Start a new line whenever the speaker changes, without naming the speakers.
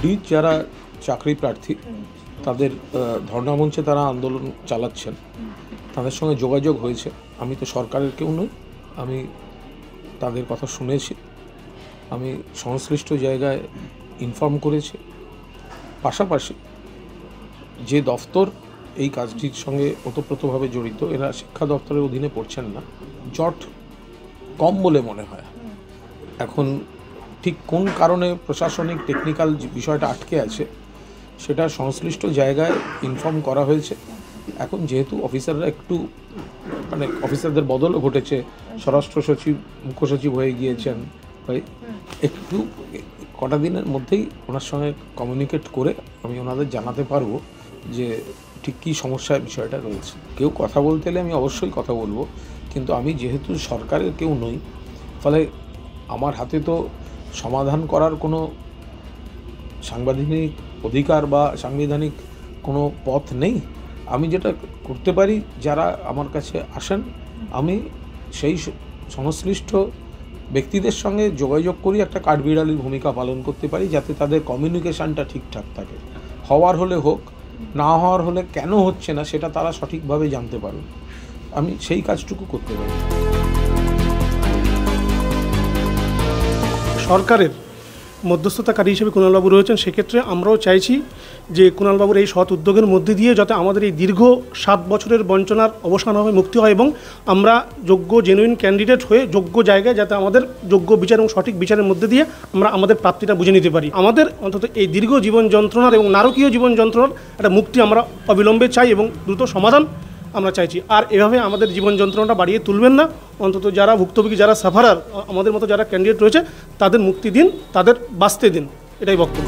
Bridge যারা চাকরি প্রার্থী তাদের ধর্ণা মঞ্চে তারা আন্দোলন চালাচ্ছেন, তাদের সঙ্গে যোগাযোগ হয়েছে। আমি তো সরকারের কেউ নই, আমি তাদের কথা শুনেছি, আমি সংশ্লিষ্ট জায়গায় ইনফর্ম করেছি। পাশাপাশি যে দফতর এই কাজটির সঙ্গে ওতপ্রোতভাবে জড়িত, এরা শিক্ষা দপ্তরের অধীনে পড়ছেন না, জট কম বলে মনে হয়। এখন ঠিক কোন কারণে প্রশাসনিক টেকনিক্যাল বিষয়টা আটকে আছে সেটা সংশ্লিষ্ট জায়গায় ইনফর্ম করা হয়েছে। এখন যেহেতু অফিসাররা একটু অফিসারদের বদলও ঘটেছে, স্বরাষ্ট্র সচিব মুখ্য সচিব হয়ে গিয়েছেন, একটু কটা দিনের মধ্যেই ওনার সঙ্গে কমিউনিকেট করে আমি ওনাদের জানাতে পারবো যে ঠিক কী সমস্যার বিষয়টা রয়েছে। কেউ কথা বলতে এলে আমি অবশ্যই কথা বলবো, কিন্তু আমি যেহেতু সরকারের কেউ নই, ফলে আমার হাতে তো সমাধান করার কোনো সাংবিধানিক অধিকার বা সাংবিধানিক কোনো পথ নেই। আমি যেটা করতে পারি, যারা আমার কাছে আসেন আমি সেই সংশ্লিষ্ট ব্যক্তিদের সঙ্গে যোগাযোগ করি, একটা কাঠবিড়ালির ভূমিকা পালন করতে পারি, যাতে তাদের কমিউনিকেশানটা ঠিকঠাক থাকে। হওয়ার হলে হোক, না হওয়ার হলে কেন হচ্ছে না সেটা তারা সঠিকভাবে জানতে পারবে, আমি সেই কাজটুকু করতে পারি।
সরকারের মধ্যস্থতাকারী হিসেবে কুণালবাবু রয়েছেন, সেক্ষেত্রে আমরাও চাইছি যে কুণালবাবুর এই সৎ উদ্যোগের মধ্যে দিয়ে যাতে আমাদের এই দীর্ঘ 7 বছরের বঞ্চনার অবসান হয়, মুক্তি হয়, এবং আমরা যোগ্য জেনুইন ক্যান্ডিডেট হয়ে যোগ্য জায়গায় যাতে আমাদের যোগ্য বিচার এবং সঠিক বিচারের মধ্যে দিয়ে আমরা আমাদের প্রাপ্তিটা বুঝে নিতে পারি। আমাদের অন্তত এই দীর্ঘ জীবন যন্ত্রণার এবং নারকীয় জীবন যন্ত্রণার একটা মুক্তি আমরা অবিলম্বে চাই এবং দ্রুত সমাধান আমরা চাইছি। আর এভাবে আমাদের জীবন যন্ত্রণাটা বাড়িয়ে তুলবেন না। অন্তত যারা ভুক্তভোগী, যারা সাফারার, আমাদের মতো যারা ক্যান্ডিডেট রয়েছে, তাদের মুক্তি দিন, তাদের বাঁচতে দিন, এটাই বক্তব্য।